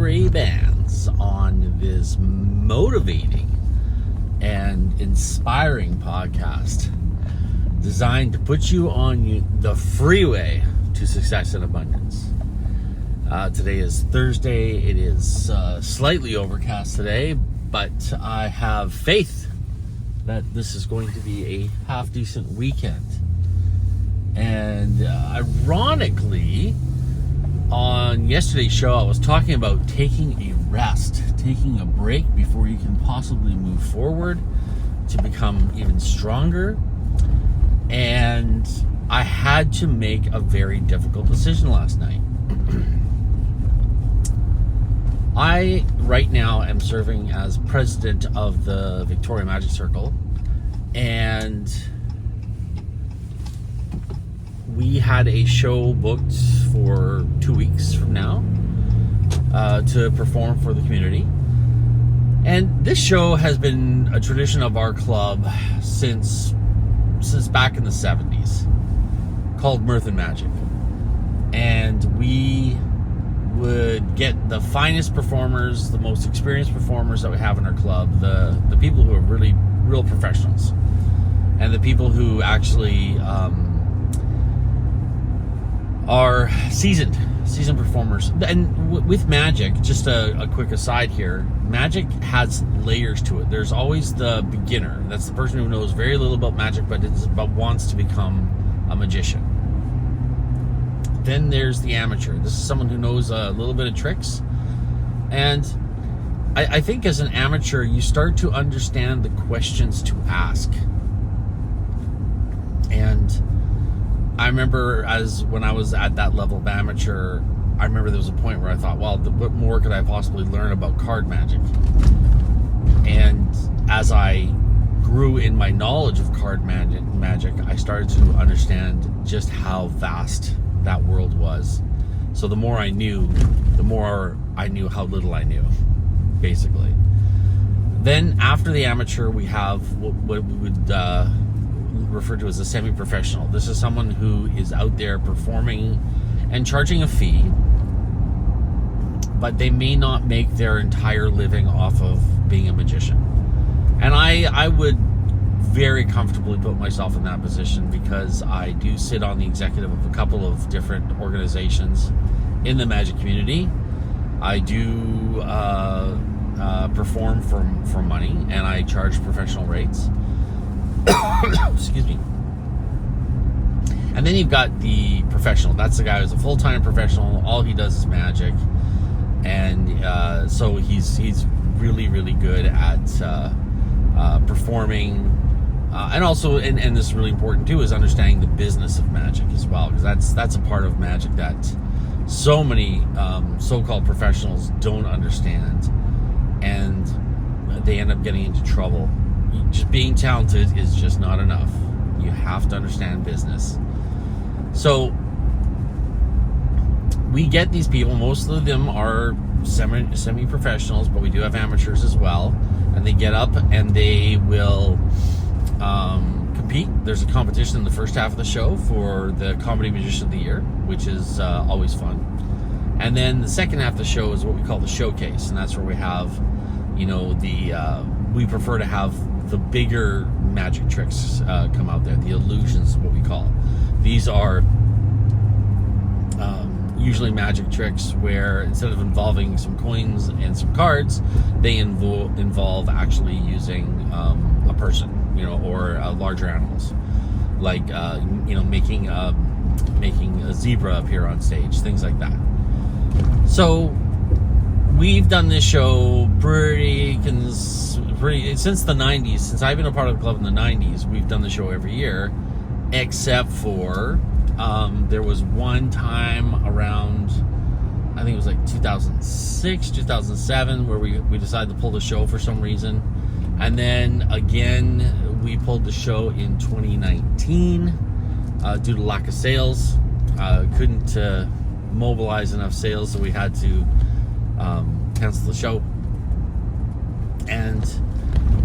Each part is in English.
Ray-Bans on this motivating and inspiring podcast designed to put you on the freeway to success and abundance. Today is Thursday. It is slightly overcast today, but I have faith that this is going to be a half-decent weekend. And ironically, on yesterday's show, I was talking about taking a rest, taking a break before you can possibly move forward to become even stronger. And I had to make a very difficult decision last night. I, right now, am serving as president of the Victoria Magic Circle, and we had a show booked for 2 weeks from now to perform for the community. And this show has been a tradition of our club since back in the 70s, called Mirth and Magic. And we would get the finest performers, the most experienced performers that we have in our club, the people who are really real professionals, and the people who actually are seasoned performers. And with magic, just a quick aside here, magic has layers to it. There's always the beginner. That's the person who knows very little about magic, but wants to become a magician. Then there's the amateur. This is someone who knows a little bit of tricks. And I think as an amateur, you start to understand the questions to ask. And I remember when I was at that level of amateur, I remember there was a point where I thought, well, what more could I possibly learn about card magic? And as I grew in my knowledge of card magic, I started to understand just how vast that world was. So the more I knew, the more I knew how little I knew, basically. Then after the amateur, we have what we would refer to as a semi-professional. This is someone who is out there performing and charging a fee, but they may not make their entire living off of being a magician. And I would very comfortably put myself in that position, because I do sit on the executive of a couple of different organizations in the magic community. I do perform for money, and I charge professional rates. Excuse me. And then you've got the professional. That's the guy who's a full-time professional. All he does is magic, and so he's really, really good at performing. And also, and this is really important too, is understanding the business of magic as well, because that's a part of magic that so many so-called professionals don't understand, and they end up getting into trouble. Just being talented is just not enough. You have to understand business. So we get these people. Most of them are semi-professionals, but we do have amateurs as well, and they get up and they will compete. There's a competition in the first half of the show for the Comedy Magician of the Year, which is always fun. And then the second half of the show is what we call the showcase, and that's where we have, we prefer to have the bigger magic tricks come out there. The illusions is what we call. These are usually magic tricks where instead of involving some coins and some cards, they involve actually using a person, or larger animals, like making a zebra appear on stage, things like that. So we've done this show pretty since the 90s. Since I've been a part of the club in the 90s, we've done the show every year, except for there was one time around, I think it was like 2006, 2007, where we decided to pull the show for some reason. And then again, we pulled the show in 2019 due to lack of sales. Couldn't mobilize enough sales, so we had to cancel the show. And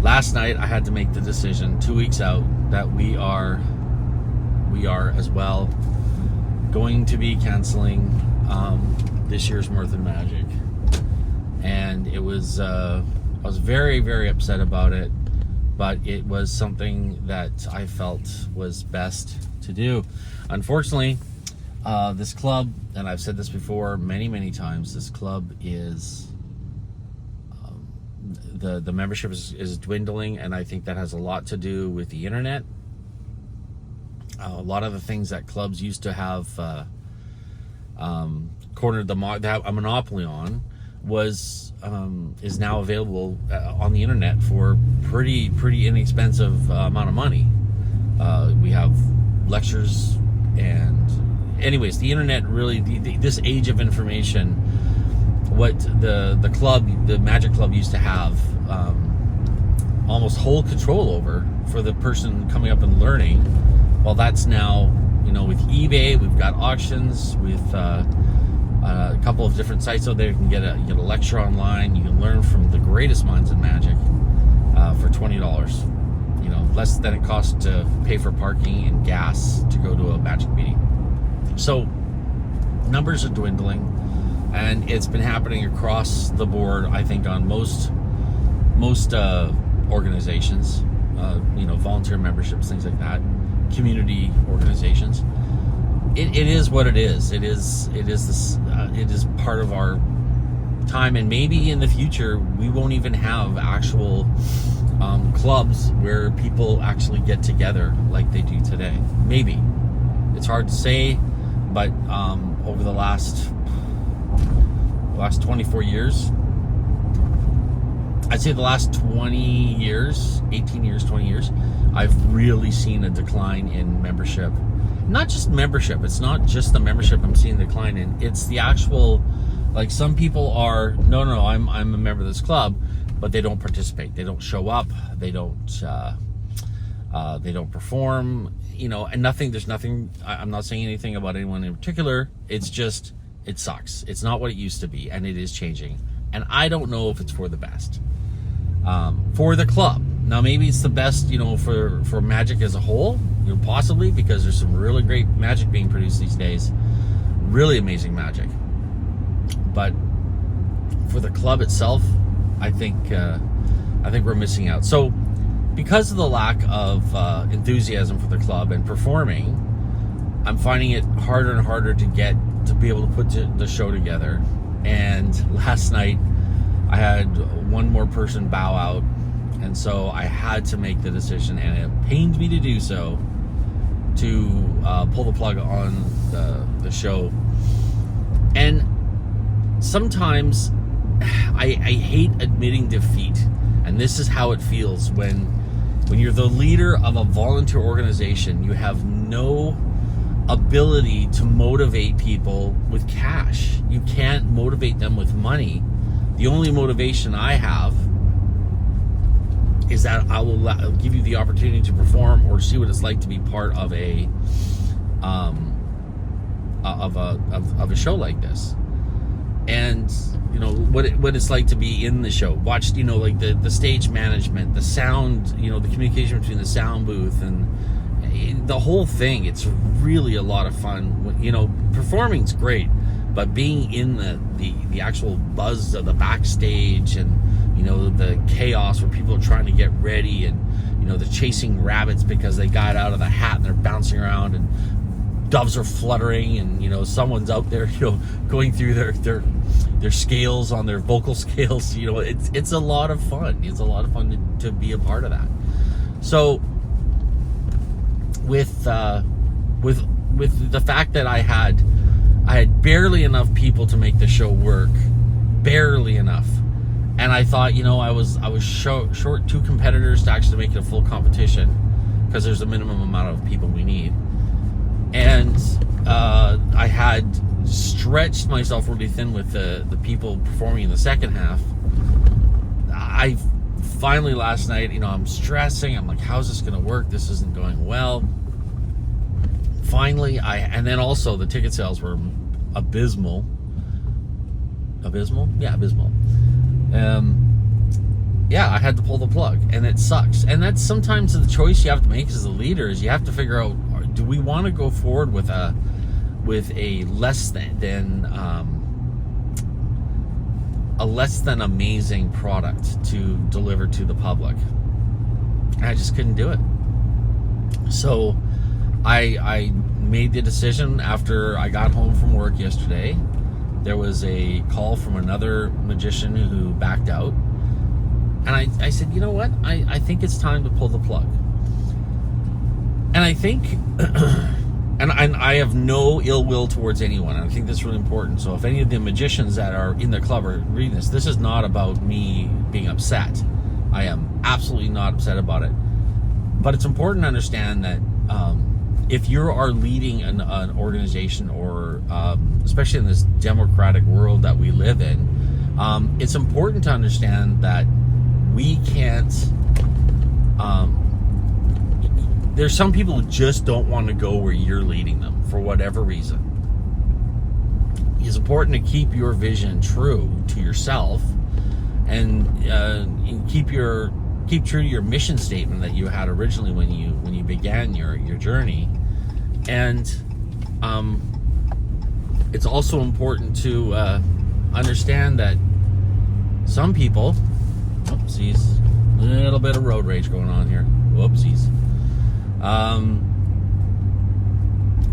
last night I had to make the decision 2 weeks out that we are as well going to be canceling this year's Mirth and Magic. and it was I was very, very upset about it, but it was something that I felt was best to do. Unfortunately, this club, and I've said this before many times, this club is the membership is dwindling, and I think that has a lot to do with the internet. A lot of the things that clubs used to have cornered a monopoly on is now available on the internet for pretty inexpensive amount of money. We have lectures, and anyways, the internet really, this age of information, what the Magic Club used to have almost whole control over for the person coming up and learning, well, that's now, with eBay, we've got auctions with a couple of different sites out there. You can get a lecture online. You can learn from the greatest minds in Magic for $20. Less than it costs to pay for parking and gas to go to a Magic meeting. So numbers are dwindling, and it's been happening across the board, I think, on most organizations, volunteer memberships, things like that, community organizations. It is what it is. It is part of our time, and maybe in the future we won't even have actual clubs where people actually get together like they do today. Maybe. It's hard to say, but over the last 24 years, I'd say the last 20 years, 18 years, 20 years, I've really seen a decline in membership. Not just membership. It's not just the membership I'm seeing the decline in. It's the actual, like, some people are, no, I'm a member of this club, but they don't participate. They don't show up. They don't perform, and there's nothing, I'm not saying anything about anyone in particular. It's just, it sucks. It's not what it used to be, and it is changing. And I don't know if it's for the best. For the club. Now, maybe it's the best, for Magic as a whole, possibly, because there's some really great Magic being produced these days. Really amazing Magic. But for the club itself, I think we're missing out. So, because of the lack of enthusiasm for the club and performing, I'm finding it harder and harder to be able to put the show together. And last night, I had one more person bow out, and so I had to make the decision, and it pained me to do so, to pull the plug on the show. And sometimes I hate admitting defeat, and this is how it feels when you're the leader of a volunteer organization. You have no ability to motivate people with cash. You can't motivate them with money. The only motivation I have is that I will give you the opportunity to perform or see what it's like to be part of a show like this, and what it's like to be in the show. Watch, like the stage management, the sound, the communication between the sound booth and the whole thing. It's really a lot of fun. Performing's great, but being in the actual buzz of the backstage, and the chaos where people are trying to get ready, and they're chasing rabbits because they got out of the hat and they're bouncing around, and doves are fluttering, and someone's out there going through their scales on their vocal scales. It's a lot of fun. It's a lot of fun to be a part of that. So with the fact that I had barely enough people to make the show work, barely enough, and I thought, I was short 2 competitors to actually make it a full competition, because there's a minimum amount of people we need, and I had stretched myself really thin with the people performing in the second half. I finally, last night, I'm stressing. I'm like, how's this going to work? This isn't going well. Finally, and then also the ticket sales were abysmal. Abysmal? Yeah, abysmal. I had to pull the plug, and it sucks. And that's sometimes the choice you have to make as the leader, is you have to figure out, do we want to go forward with a less than a less than amazing product to deliver to the public. And I just couldn't do it. So I made the decision after I got home from work yesterday. There was a call from another magician who backed out. And I said, you know what? I think it's time to pull the plug. And I think, and I have no ill will towards anyone. I think that's really important. So if any of the magicians that are in the club are reading this is not about me being upset. I am absolutely not upset about it. But it's important to understand that if you are leading an organization, or especially in this democratic world that we live in, it's important to understand that we can't, there's some people who just don't want to go where you're leading them for whatever reason. It's important to keep your vision true to yourself, and keep true to your mission statement that you had originally when you began your journey. And it's also important to understand that some people, whoopsies, a little bit of road rage going on here, whoopsies.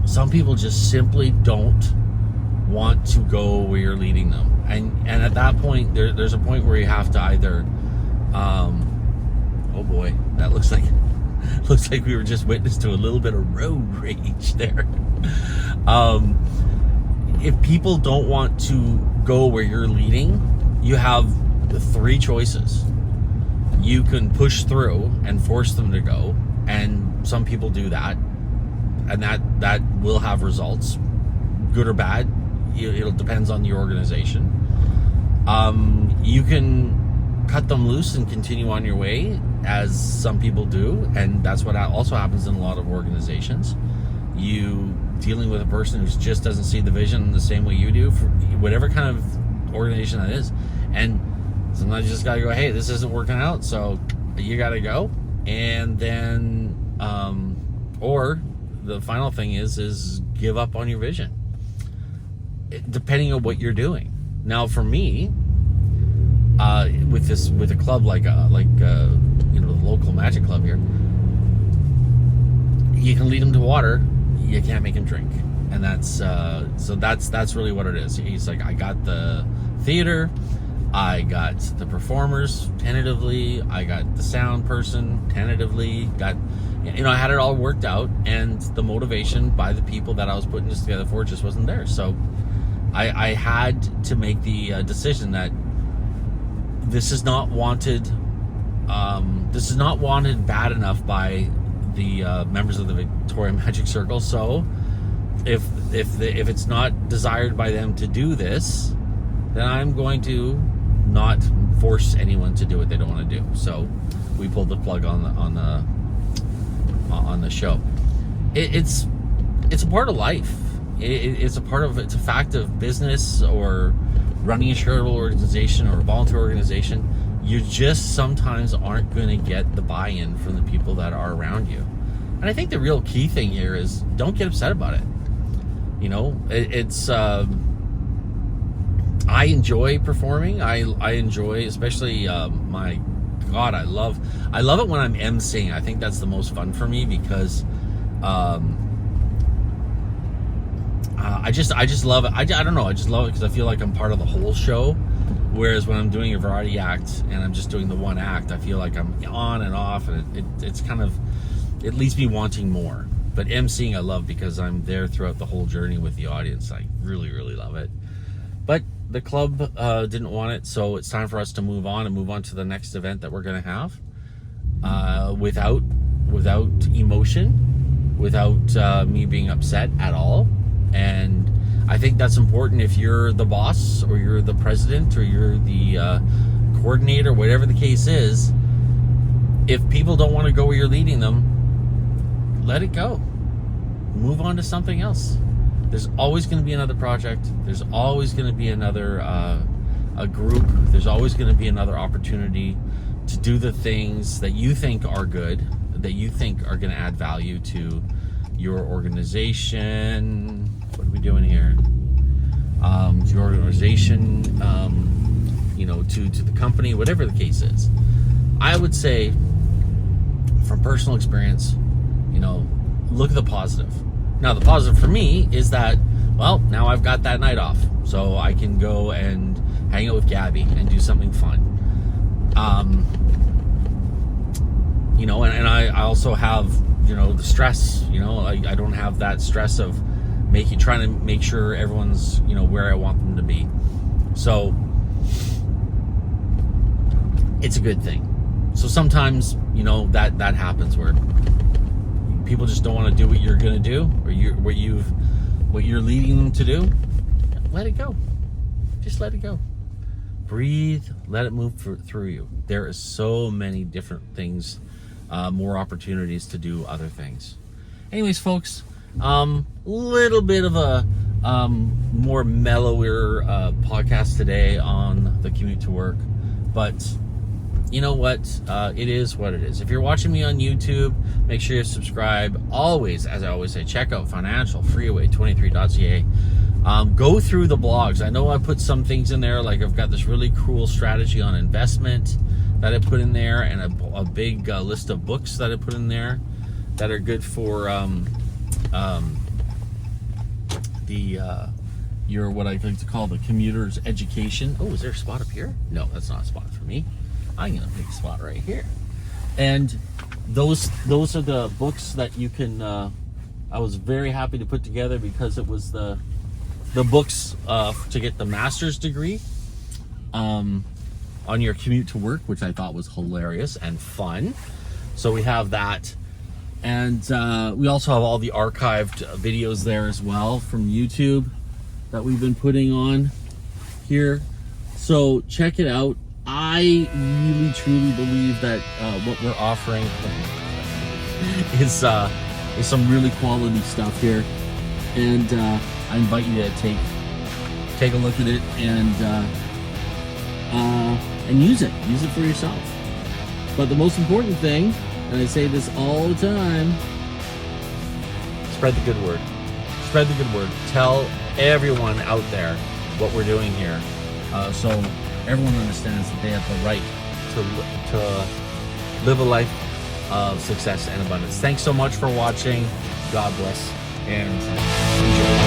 Some people just simply don't want to go where you're leading them, and at that point there's a point where you have to either oh boy, that looks like we were just witness to a little bit of road rage there. If people don't want to go where you're leading, you have the three choices. You can push through and force them to go, and some people do that, and that will have results, good or bad. It depends on your organization. You can cut them loose and continue on your way, as some people do, and that's what also happens in a lot of organizations. You dealing with a person who just doesn't see the vision the same way you do, for whatever kind of organization that is, and sometimes you just gotta go, hey, this isn't working out, so you gotta go. And then or the final thing is give up on your vision, depending on what you're doing. Now for me, with a club like the local magic club here, you can lead them to water, you can't make him drink. And that's really what it is. He's like, I got the theater, I got the performers tentatively, I got the sound person tentatively, I had it all worked out, and the motivation by the people that I was putting this together for just wasn't there. So I had to make the decision that this is not wanted. This is not wanted bad enough by the members of the Victoria Magic Circle. So if it's not desired by them to do this, then I'm going to not force anyone to do what they don't want to do. So we pulled the plug on the show. It's a part of life. It's a fact of business, or running a charitable organization or a volunteer organization. You just sometimes aren't going to get the buy-in from the people that are around you. And I think the real key thing here is don't get upset about it. It's I enjoy performing. I enjoy, especially my God, I love it when I'm emceeing. I think that's the most fun for me, because I just love it. I don't know. I just love it because I feel like I'm part of the whole show. Whereas when I'm doing a variety act and I'm just doing the one act, I feel like I'm on and off, and it's kind of, it leaves me wanting more. But emceeing I love because I'm there throughout the whole journey with the audience. I really, really love it. But the club didn't want it, so it's time for us to move on to the next event that we're going to have, without emotion, without me being upset at all. And I think that's important. If you're the boss, or you're the president, or you're the coordinator, whatever the case is, if people don't want to go where you're leading them, let it go. Move on to something else. There's always going to be another project. There's always going to be another a group. There's always going to be another opportunity to do the things that you think are good, that you think are going to add value to your organization. What are we doing here? Your organization, to the company, whatever the case is. I would say, from personal experience, look at the positive. Now, the positive for me is that, well, now I've got that night off, so I can go and hang out with Gabby and do something fun. And I also have, the stress, I don't have that stress of trying to make sure everyone's, where I want them to be. So it's a good thing. So sometimes, that happens where people just don't want to do what you're going to do, or what you're leading them to do. Let it go. Just let it go. Breathe. Let it move through you. There is so many different things, more opportunities to do other things. Anyways, folks, little bit of a more mellower podcast today on the commute to work, but you know what? It is what it is. If you're watching me on YouTube, make sure you subscribe. Always, as I always say, check out Freeway23.ca. Go through the blogs. I know I put some things in there, like I've got this really cool strategy on investment that I put in there, and a big list of books that I put in there that are good for your what I like to call the commuter's education. Oh, is there a spot up here? No, that's not a spot for me. I'm gonna pick a spot right here. And those are the books that you can I was very happy to put together, because it was the books to get the master's degree on your commute to work, which I thought was hilarious and fun. So we have that, and we also have all the archived videos there as well from YouTube that we've been putting on here. So check it out. I really truly believe that what we're offering is some really quality stuff here, and I invite you to take a look at it and use it for yourself. But the most important thing, and I say this all the time, spread the good word. Spread the good word. Tell everyone out there what we're doing here, so everyone understands that they have the right to live a life of success and abundance. Thanks so much for watching. God bless, and enjoy.